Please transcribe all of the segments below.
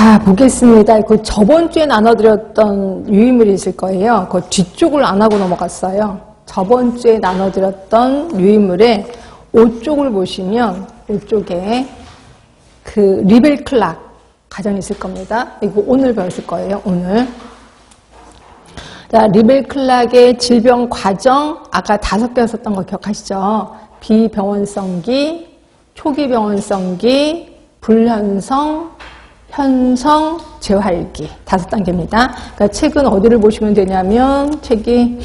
자, 보겠습니다. 그 저번 주에 나눠드렸던 유의물이 있을 거예요. 그 뒤쪽을 안 하고 넘어갔어요. 저번 주에 나눠드렸던 유의물의 5쪽을 보시면 5쪽에 그 리벨 클락 가정이 있을 겁니다. 이거 오늘 배웠을 거예요. 오늘. 자, 리벨 클락의 질병 과정 아까 5개 썼던 거 기억하시죠? 비병원성기, 초기 병원성기, 불현성, 현성, 재활기 5단계입니다. 그러니까 책은 어디를 보시면 되냐면 책이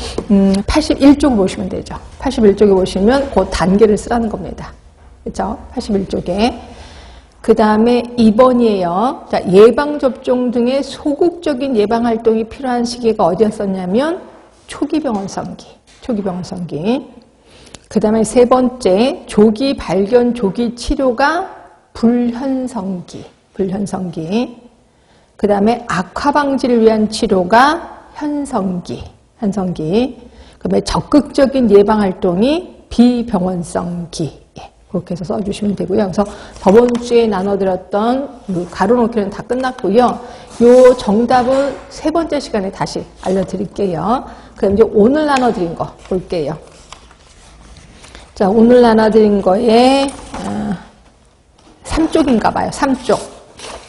81쪽 보시면 되죠. 81쪽에 보시면 그 단계를 쓰라는 겁니다. 그렇죠? 81쪽에. 그 다음에 2번이에요. 자, 예방접종 등의 소극적인 예방활동이 필요한 시기가 어디였었냐면 초기병원성기. 초기병원성기. 그 다음에 3번째, 조기 발견, 조기 치료가 불현성기. 불현성기. 그 다음에 악화 방지를 위한 치료가 현성기. 현성기. 그 다음에 적극적인 예방활동이 비병원성기. 그렇게 해서 써주시면 되고요. 그래서 저번 주에 나눠드렸던 가로놓기는 다 끝났고요. 요 정답은 3번째 시간에 다시 알려드릴게요. 그럼 이제 오늘 나눠드린 거 볼게요. 자, 오늘 나눠드린 거에 3쪽인가 봐요. 3쪽.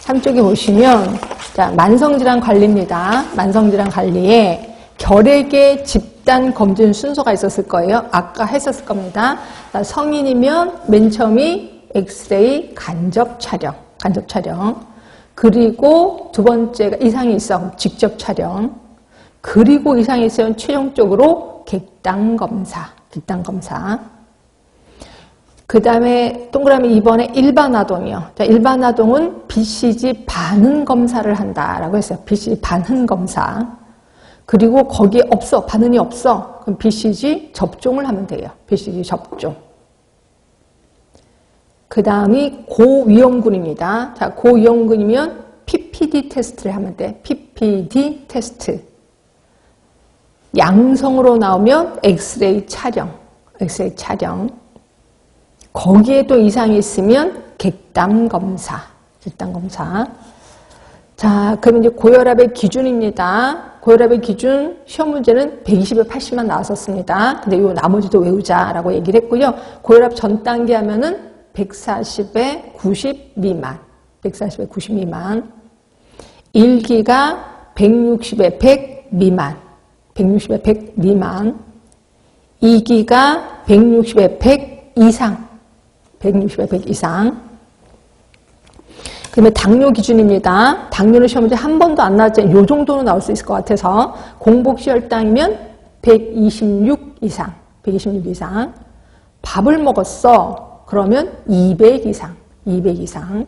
3쪽에 보시면 자, 만성질환 관리입니다. 만성질환 관리에 결핵의 집단 검진 순서가 있었을 거예요. 아까 했었을 겁니다. 성인이면 맨 처음이 엑스레이 간접 촬영. 간접 촬영. 그리고 두 번째가 이상이 있어. 직접 촬영. 그리고 이상이 있으면 최종적으로 객당 검사. 객당 검사. 그 다음에 동그라미 2번에 일반 아동이요. 자, 일반 아동은 BCG 반응 검사를 한다라고 했어요. BCG 반응 검사. 그리고 거기에 없어. 반응이 없어. 그럼 BCG 접종을 하면 돼요. BCG 접종. 그 다음이 고위험군입니다. 자, 고위험군이면 PPD 테스트를 하면 돼. PPD 테스트. 양성으로 나오면 엑스레이 촬영. 엑스레이 촬영. 거기에 또 이상이 있으면 객담 검사. 객담 검사. 자, 그러면 이제 고혈압의 기준입니다. 고혈압의 기준 시험 문제는 120에 80만 나왔었습니다. 근데 요 나머지도 외우자라고 얘기를 했고요. 고혈압 전 단계 하면은 140에 90 미만. 140에 90 미만. 1기가 160에 100 미만. 160에 100 미만. 2기가 160에 100 이상. 160에 100 이상. 그 다음에 당뇨 기준입니다. 당뇨는 시험 문제 한 번도 안 나왔지만 요 정도는 나올 수 있을 것 같아서 공복시 혈당이면 126 이상. 126 이상. 밥을 먹었어. 그러면 200 이상. 200 이상.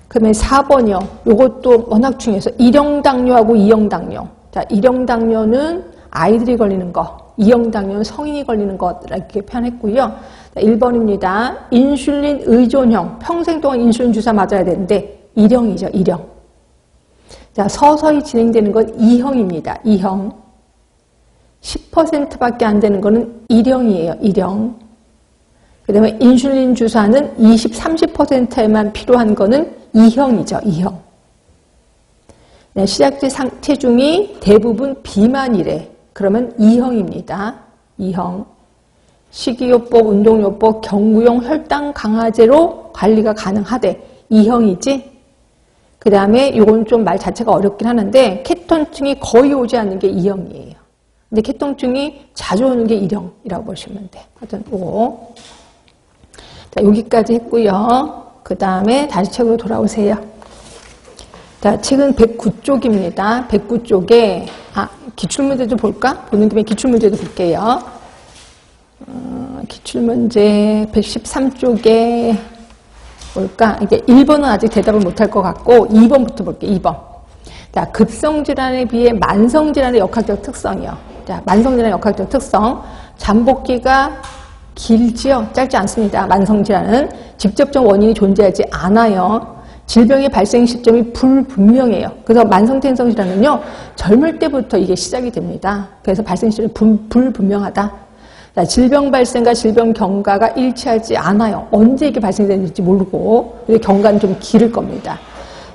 그 다음에 4번이요. 요것도 워낙 중요해서 1형 당뇨하고 2형 당뇨. 자, 1형 당뇨는 아이들이 걸리는 거. 2형 당뇨는 성인이 걸리는 것 이렇게 표현했고요. 1번입니다. 인슐린 의존형. 평생 동안 인슐린 주사 맞아야 되는데 1형이죠. 1형. 자, 서서히 진행되는 건 2형입니다. 2형. 10%밖에 안 되는 거는 1형이에요. 1형. 그 다음에 인슐린 주사는 20, 30%에만 필요한 거는 2형이죠. 2형. 네, 시작지 체중이 대부분 비만이래. 그러면 2형입니다. 2형. 식이요법, 운동요법, 경구용 혈당 강화제로 관리가 가능하대. 2형이지. 그 다음에 요건 좀 말 자체가 어렵긴 하는데 케톤증이 거의 오지 않는 게 2형이에요. 근데 케톤증이 자주 오는 게 1형이라고 보시면 돼. 하여튼 요거. 자, 여기까지 했고요. 그 다음에 다시 책으로 돌아오세요. 자, 책은 109쪽입니다. 109쪽에 기출문제 좀 볼까? 보는 김에 기출문제도 볼게요. 기출문제 113쪽에 볼까? 이게 1번은 아직 대답을 못할 것 같고 2번부터 볼게요. 2번. 자, 급성질환에 비해 만성질환의 역학적 특성이요. 자, 만성질환의 역학적 특성. 잠복기가 길지요? 짧지 않습니다. 만성질환은 직접적 원인이 존재하지 않아요. 질병의 발생 시점이 불분명해요. 그래서 만성태행성 질환은요, 젊을 때부터 이게 시작이 됩니다. 그래서 발생 시점이 불분명하다. 자, 질병 발생과 질병 경과가 일치하지 않아요. 언제 이게 발생되는지 모르고, 경과는 좀 길을 겁니다.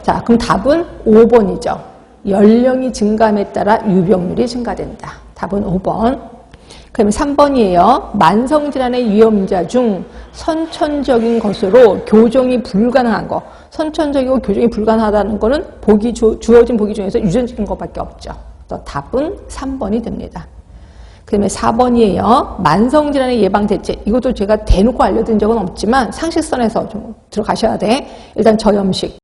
자, 그럼 답은 5번이죠. 연령이 증감에 따라 유병률이 증가된다. 답은 5번. 그러면 3번이에요. 만성질환의 위험자 중 선천적인 것으로 교정이 불가능한 거. 선천적이고 교정이 불가능하다는 거는 주어진 보기 중에서 유전적인 것밖에 없죠. 또 답은 3번이 됩니다. 그다음에 4번이에요. 만성질환의 예방 대책. 이것도 제가 대놓고 알려드린 적은 없지만 상식선에서 좀 들어가셔야 돼. 일단 저염식.